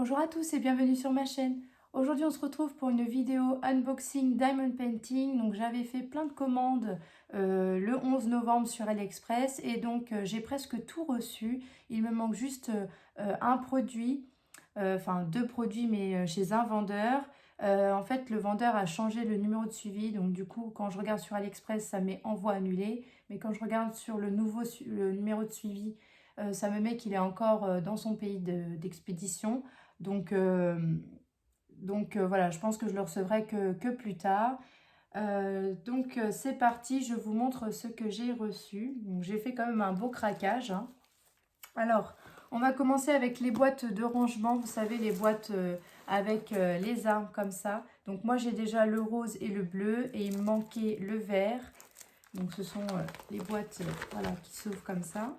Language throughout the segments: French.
Bonjour à tous et bienvenue sur ma chaîne. Aujourd'hui on se retrouve pour une vidéo unboxing Diamond Painting. Donc j'avais fait plein de commandes le 11 novembre sur AliExpress et donc j'ai presque tout reçu. Il me manque juste un produit, enfin deux produits mais chez un vendeur. En fait le vendeur a changé le numéro de suivi, donc du coup quand je regarde sur AliExpress ça met envoi annulé. Mais quand je regarde sur le le numéro de suivi, ça me met qu'il est encore dans son pays d'expédition. Donc, voilà, je pense que je le recevrai que plus tard. C'est parti, je vous montre ce que j'ai reçu. Donc j'ai fait quand même un beau craquage, hein. Alors, on va commencer avec les boîtes de rangement. Vous savez, les boîtes avec les arbres comme ça. Donc moi j'ai déjà le rose et le bleu et il me manquait le vert. Donc ce sont les boîtes voilà, qui s'ouvrent comme ça.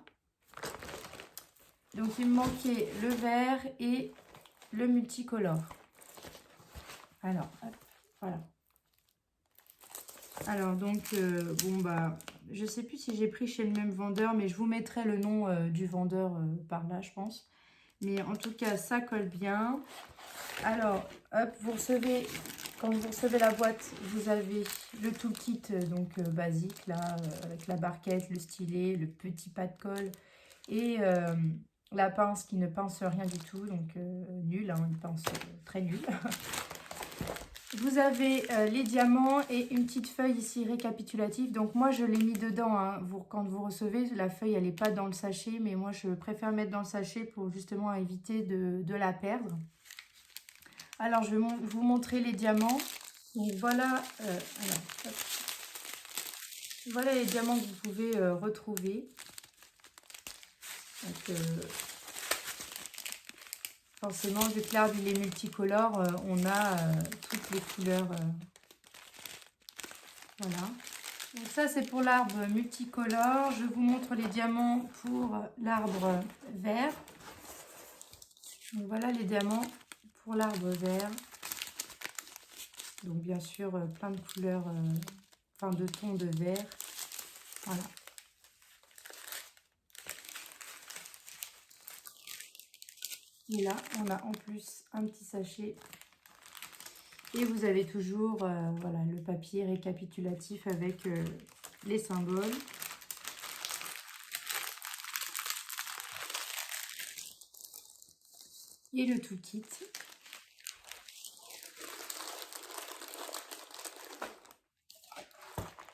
Donc il me manquait le vert et le multicolore. Alors, hop, voilà. Alors, donc, bon, bah, je sais plus si j'ai pris chez le même vendeur, mais je vous mettrai le nom du vendeur par là, je pense. Mais en tout cas, ça colle bien. Alors, hop, vous recevez, quand vous recevez la boîte, vous avez le toolkit, donc basique, là, avec la barquette, le stylet, le petit pas de colle et la pince qui ne pince rien du tout, donc nul, hein, une pince très nulle. Vous avez les diamants et une petite feuille ici récapitulative. Donc moi je l'ai mis dedans, hein. Quand vous recevez, la feuille elle n'est pas dans le sachet, mais moi je préfère mettre dans le sachet pour justement éviter de la perdre. Alors je vais vous montrer les diamants. Donc voilà, voilà les diamants que vous pouvez retrouver. Donc, forcément, vu que l'arbre il est multicolore, on a toutes les couleurs. Voilà. Donc ça, c'est pour l'arbre multicolore. Je vous montre les diamants pour l'arbre vert. Donc voilà les diamants pour l'arbre vert. Donc bien sûr, plein de couleurs, enfin de tons de vert. Voilà. Et là, on a en plus un petit sachet. Et vous avez toujours voilà, le papier récapitulatif avec les symboles. Et le toolkit.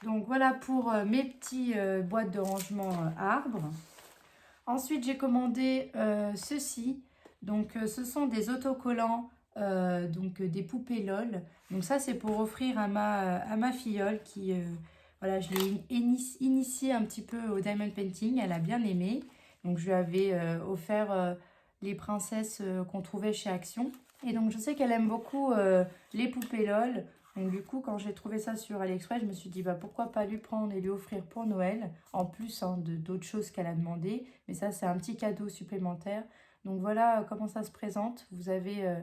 Donc voilà pour mes petits boîtes de rangement arbres. Ensuite, j'ai commandé ceci. Donc ce sont des autocollants, donc des poupées LOL. Donc ça, c'est pour offrir à ma filleule qui, voilà, je l'ai initiée un petit peu au diamond painting. Elle a bien aimé. Donc je lui avais offert les princesses qu'on trouvait chez Action. Et donc je sais qu'elle aime beaucoup les poupées LOL. Donc du coup, quand j'ai trouvé ça sur AliExpress, je me suis dit, bah, pourquoi pas lui prendre et lui offrir pour Noël, en plus hein, d'autres choses qu'elle a demandé. Mais ça, c'est un petit cadeau supplémentaire. Donc voilà comment ça se présente. Vous avez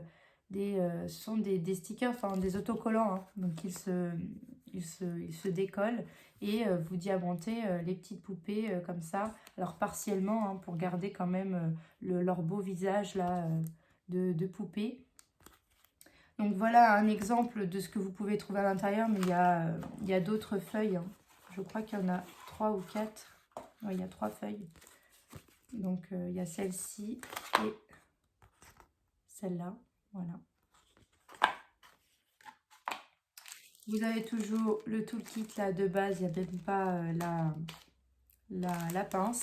ce sont des stickers, enfin des autocollants. Hein. Donc ils se décollent et vous diamantez les petites poupées comme ça. Alors partiellement, hein, pour garder quand même leur beau visage là de poupée. Donc voilà un exemple de ce que vous pouvez trouver à l'intérieur, mais il y a d'autres feuilles. Hein. Je crois qu'il y en a 3 ou 4. Ouais, il y a 3 feuilles. Donc il y a celle-ci et celle-là. Voilà. Vous avez toujours le toolkit là de base, il n'y a même pas la pince.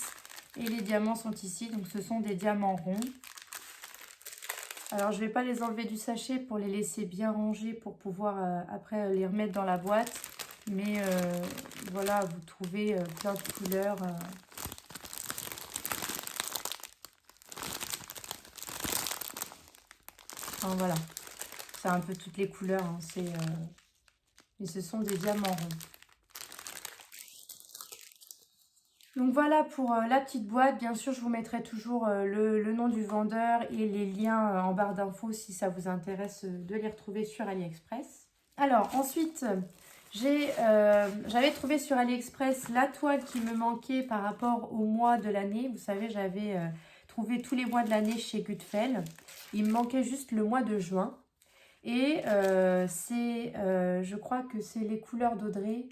Et les diamants sont ici, donc ce sont des diamants ronds. Alors, je ne vais pas les enlever du sachet pour les laisser bien rangés pour pouvoir après les remettre dans la boîte. Mais voilà, vous trouvez plein de couleurs. Enfin, voilà, c'est un peu toutes les couleurs. Hein, mais ce sont des diamants ronds. Donc voilà pour la petite boîte. Bien sûr, je vous mettrai toujours le nom du vendeur et les liens en barre d'infos si ça vous intéresse de les retrouver sur AliExpress. Alors ensuite, j'avais trouvé sur AliExpress la toile qui me manquait par rapport au mois de l'année. Vous savez, j'avais trouvé tous les mois de l'année chez Gutfeld. Il me manquait juste le mois de juin. Et je crois que c'est les couleurs d'Audrey,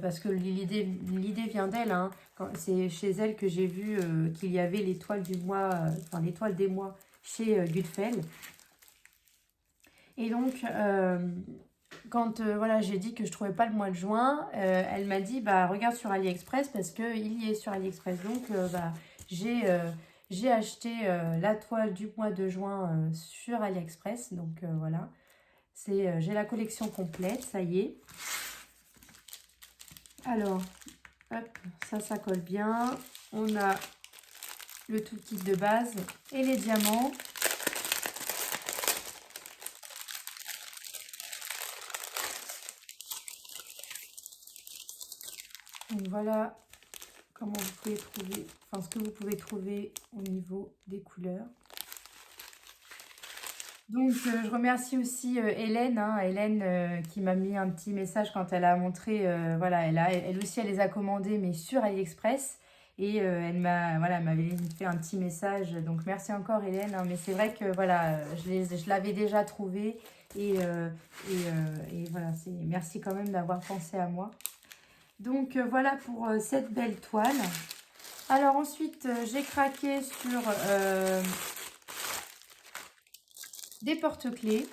parce que l'idée vient d'elle. Hein. C'est chez elle que j'ai vu qu'il y avait l'étoile du mois, enfin l'étoile des mois chez Gutfeld. Et donc, quand voilà, j'ai dit que je trouvais pas le mois de juin, elle m'a dit bah regarde sur AliExpress parce qu'il y est sur AliExpress. Donc bah, j'ai acheté la toile du mois de juin sur AliExpress. Donc voilà. J'ai la collection complète, ça y est. Alors, hop, ça colle bien. On a le tout kit de base et les diamants. Donc voilà comment vous pouvez trouver, enfin ce que vous pouvez trouver au niveau des couleurs. Donc, je remercie aussi Hélène, hein, Hélène qui m'a mis un petit message quand elle a montré, voilà, elle aussi, elle les a commandés, mais sur AliExpress. Et elle m'avait fait un petit message. Donc, merci encore Hélène. Hein, mais c'est vrai que, voilà, je l'avais déjà trouvé. Et voilà, merci quand même d'avoir pensé à moi. Donc, voilà pour cette belle toile. Alors, ensuite, j'ai craqué sur... des porte-clés.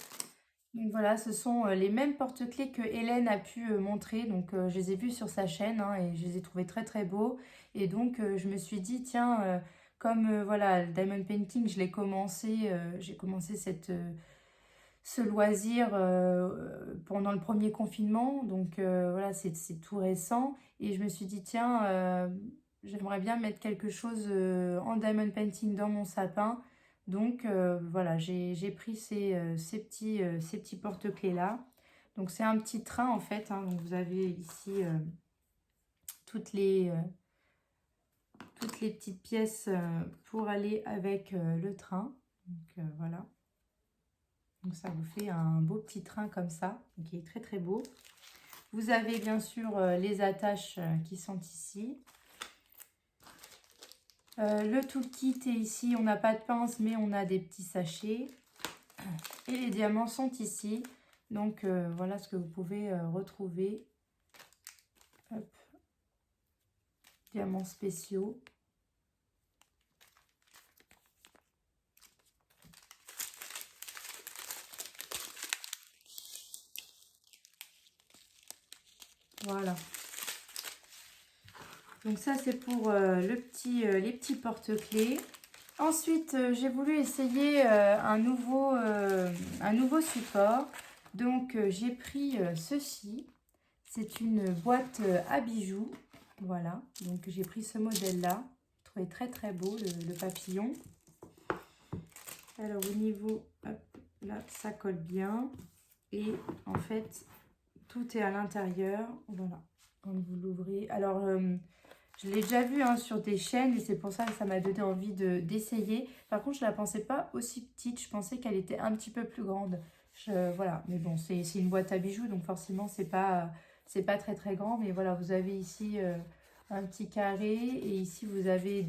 Donc voilà, ce sont les mêmes porte-clés que Hélène a pu montrer. Donc je les ai vus sur sa chaîne hein, et je les ai trouvés très très beaux. Et donc je me suis dit, tiens, comme voilà, le diamond painting, je l'ai commencé, j'ai commencé ce loisir pendant le premier confinement. Donc voilà, c'est tout récent. Et je me suis dit, tiens, j'aimerais bien mettre quelque chose en diamond painting dans mon sapin. Donc voilà, j'ai pris ces petits porte-clés là. Donc c'est un petit train en fait. Hein, donc vous avez ici toutes les petites pièces pour aller avec le train. Donc voilà. Donc ça vous fait un beau petit train comme ça, qui est très très beau. Vous avez bien sûr les attaches qui sont ici. Le toolkit est ici, on n'a pas de pince mais on a des petits sachets. Et les diamants sont ici. Donc voilà ce que vous pouvez retrouver. Hop. Diamants spéciaux. Voilà. Donc ça c'est pour les petits porte-clés. Ensuite, j'ai voulu essayer un nouveau support. Donc, j'ai pris ceci. C'est une boîte à bijoux. Voilà. Donc, j'ai pris ce modèle-là. Je trouvais très très beau le papillon. Alors, au niveau, hop, là, ça colle bien. Et en fait, tout est à l'intérieur. Voilà. Quand vous l'ouvrez. Alors, je l'ai déjà vu hein, sur des chaînes et c'est pour ça que ça m'a donné envie d'essayer. Par contre, je ne la pensais pas aussi petite. Je pensais qu'elle était un petit peu plus grande. Voilà, mais bon, c'est une boîte à bijoux, donc forcément, c'est pas très très grand. Mais voilà, vous avez ici un petit carré et ici, vous avez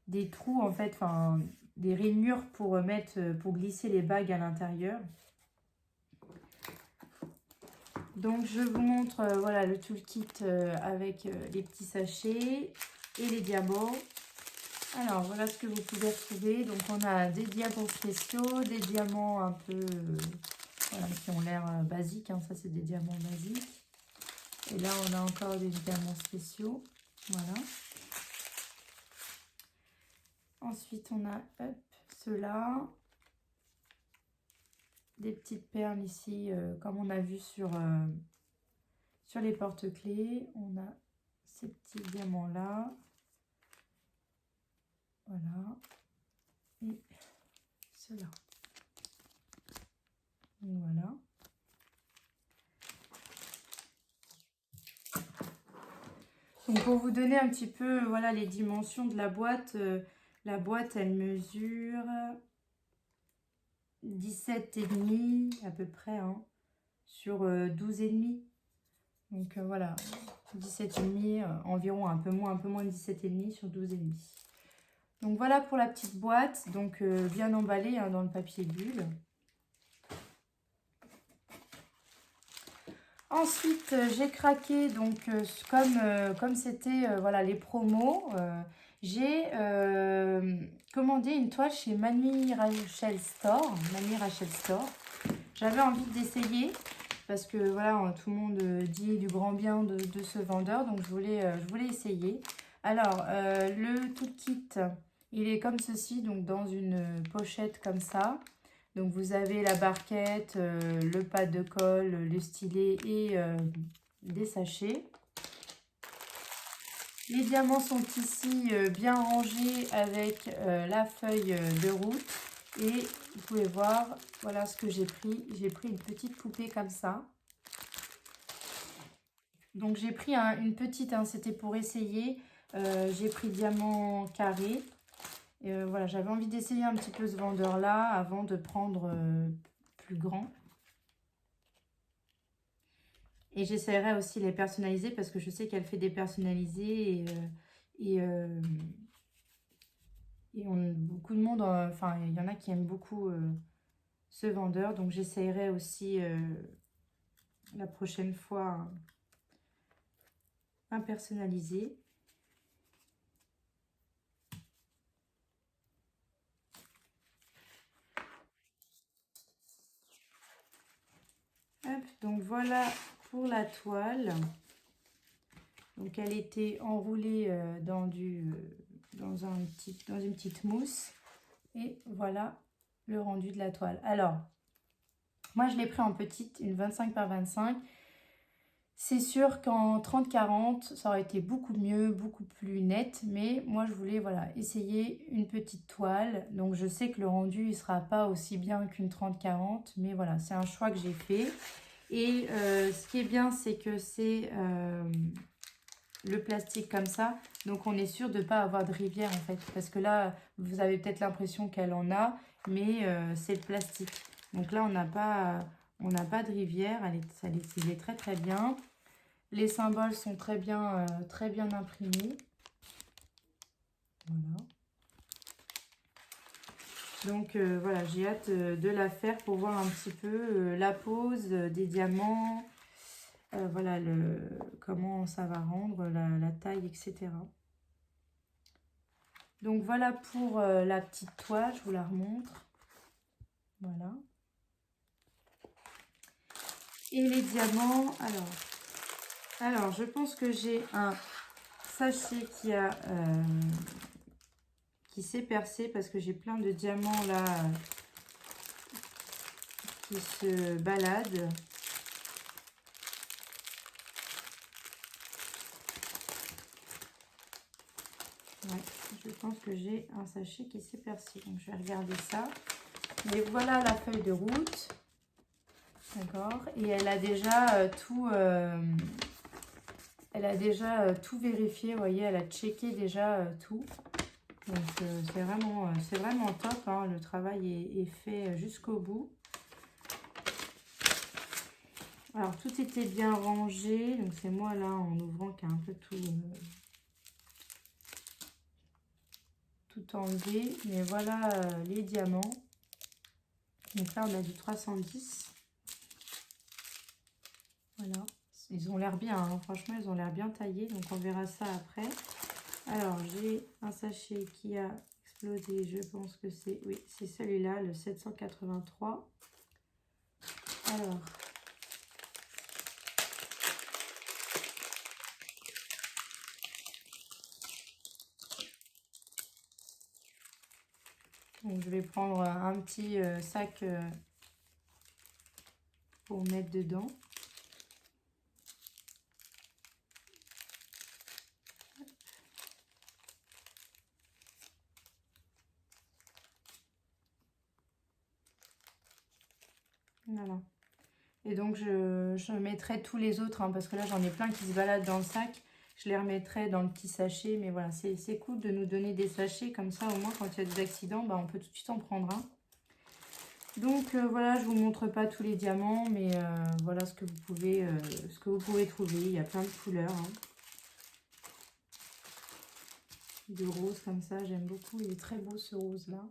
des trous, en fait, enfin, des rainures pour glisser les bagues à l'intérieur. Donc, je vous montre voilà, le toolkit avec les petits sachets et les diamants. Alors, voilà ce que vous pouvez retrouver. Donc, on a des diamants spéciaux, des diamants un peu voilà, qui ont l'air basiques. Hein. Ça, c'est des diamants basiques. Et là, on a encore des diamants spéciaux. Voilà. Ensuite, on a ceux-là. Des petites perles ici, comme on a vu sur les porte-clés. On a ces petits diamants-là. Voilà. Et ceux-là. Voilà. Donc, pour vous donner un petit peu voilà, les dimensions de la boîte elle mesure 17,5 à peu près, hein, sur 12,5. Donc voilà, 17,5, environ un peu moins de 17,5 sur 12,5. Donc voilà pour la petite boîte, donc bien emballée hein, dans le papier bulle. Ensuite, j'ai craqué, donc comme c'était voilà, les promos, j'ai commandé une toile chez Mamie Rachel Store. J'avais envie d'essayer parce que voilà, tout le monde dit du grand bien de ce vendeur, donc je voulais essayer. Alors, le tout kit, il est comme ceci, donc dans une pochette comme ça. Donc vous avez la barquette, le pad de colle, le stylet et des sachets. Les diamants sont ici bien rangés avec la feuille de route. Et vous pouvez voir, voilà ce que j'ai pris. J'ai pris une petite poupée comme ça. Donc j'ai pris une petite, hein, c'était pour essayer. J'ai pris diamant carré. Voilà, j'avais envie d'essayer un petit peu ce vendeur-là avant de prendre plus grand. Et j'essaierai aussi les personnaliser parce que je sais qu'elle fait des personnalisés beaucoup de monde, enfin il y en a qui aiment beaucoup ce vendeur. Donc j'essaierai aussi la prochaine fois un personnalisé. Hop, donc voilà pour la toile. Donc elle était enroulée dans une petite mousse. Et voilà le rendu de la toile. Alors, moi je l'ai pris en petite, une 25 par 25. C'est sûr qu'en 30-40, ça aurait été beaucoup mieux, beaucoup plus net. Mais moi je voulais voilà, essayer une petite toile. Donc je sais que le rendu il ne sera pas aussi bien qu'une 30-40. Mais voilà, c'est un choix que j'ai fait. Et ce qui est bien, c'est que c'est le plastique comme ça. Donc on est sûr de ne pas avoir de rivière en fait. Parce que là, vous avez peut-être l'impression qu'elle en a. Mais c'est le plastique. Donc là, on n'a pas de rivière. Il est très très bien. Les symboles sont très bien imprimés. Voilà. Donc voilà, j'ai hâte de la faire pour voir un petit peu la pose des diamants. Voilà comment ça va rendre, la taille, etc. Donc voilà pour la petite toile, je vous la remontre. Voilà. Et les diamants, alors je pense que j'ai un sachet qui s'est percé parce que j'ai plein de diamants là qui se baladent. Ouais, je pense que j'ai un sachet qui s'est percé. Donc, je vais regarder ça. Mais voilà la feuille de route. D'accord. Et elle a déjà tout vérifié. Vous voyez, elle a checké déjà tout. Donc, c'est vraiment top. Hein. Le travail est fait jusqu'au bout. Alors, tout était bien rangé. Donc, c'est moi là, en ouvrant, qui a un peu tout enlevé, mais voilà les diamants. Donc là on a du 310. Voilà, ils ont l'air bien hein. Franchement ils ont l'air bien taillés, donc on verra ça après. Alors j'ai un sachet qui a explosé, je pense que c'est, oui c'est celui-là, le 783. Alors donc je vais prendre un petit sac pour mettre dedans. Voilà. Et donc je mettrai tous les autres hein, parce que là j'en ai plein qui se baladent dans le sac. Je les remettrai dans le petit sachet. Mais voilà, c'est cool de nous donner des sachets comme ça. Au moins quand il y a des accidents, bah, on peut tout de suite en prendre un. Donc voilà, je vous montre pas tous les diamants, mais voilà ce que vous pouvez trouver. Il y a plein de couleurs. Hein. De rose comme ça, j'aime beaucoup. Il est très beau ce rose là.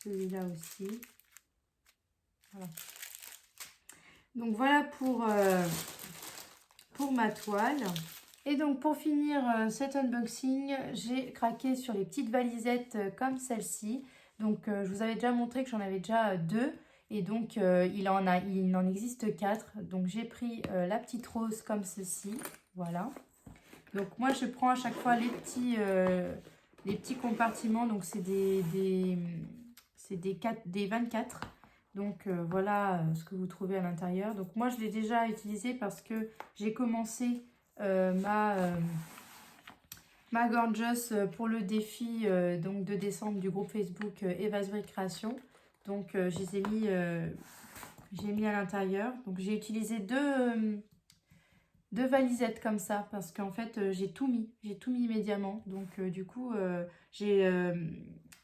Celui-là aussi. Voilà. Donc voilà pour ma toile. Et donc pour finir cet unboxing, j'ai craqué sur les petites valisettes comme celle-ci. Donc je vous avais déjà montré que j'en avais déjà deux. Et donc il en existe 4. Donc j'ai pris la petite rose comme ceci. Voilà. Donc moi je prends à chaque fois les petits compartiments. Donc c'est des 24. Donc voilà ce que vous trouvez à l'intérieur. Donc moi je l'ai déjà utilisé parce que j'ai commencé ma Gorgeous pour le défi donc de décembre du groupe Facebook Eva's Brick Création. Donc je les ai mis, j'ai mis à l'intérieur. Donc j'ai utilisé deux valisettes comme ça parce qu'en fait j'ai tout mis mes diamants. Donc du coup j'ai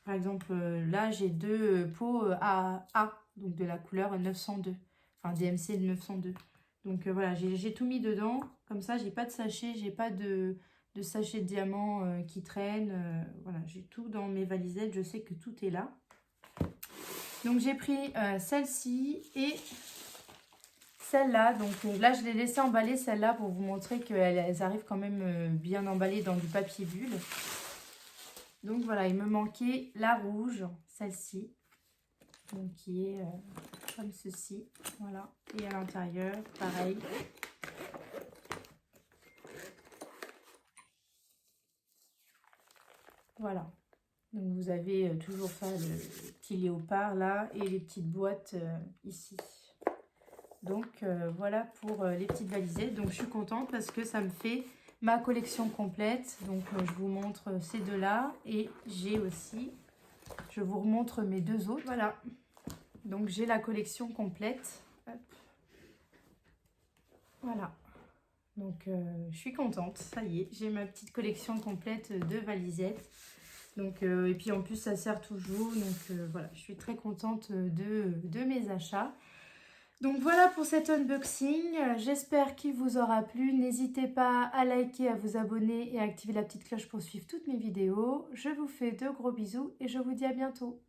par exemple là j'ai deux pots A, donc de la couleur 902, enfin DMC 902. Donc voilà, j'ai tout mis dedans, comme ça j'ai pas de sachet, j'ai pas de sachet de diamants qui traînent. Voilà, j'ai tout dans mes valisettes, je sais que tout est là. Donc j'ai pris celle-ci et celle-là. Donc là je l'ai laissé emballer celle-là pour vous montrer qu'elles arrivent quand même bien emballées dans du papier bulle. Donc voilà, il me manquait la rouge, celle-ci. Donc qui est comme ceci, voilà, et à l'intérieur pareil. Voilà, donc vous avez toujours ça, le petit léopard là et les petites boîtes ici. Donc voilà pour les petites valisettes. Donc je suis contente parce que ça me fait ma collection complète. Donc je vous montre ces deux là et j'ai aussi, je vous remontre mes deux autres. Voilà. Donc j'ai la collection complète. Hop. Voilà. Donc je suis contente. Ça y est, j'ai ma petite collection complète de valisettes. Donc, et puis en plus ça sert toujours. Donc voilà, je suis très contente de mes achats. Donc voilà pour cet unboxing. J'espère qu'il vous aura plu. N'hésitez pas à liker, à vous abonner et à activer la petite cloche pour suivre toutes mes vidéos. Je vous fais de gros bisous et je vous dis à bientôt.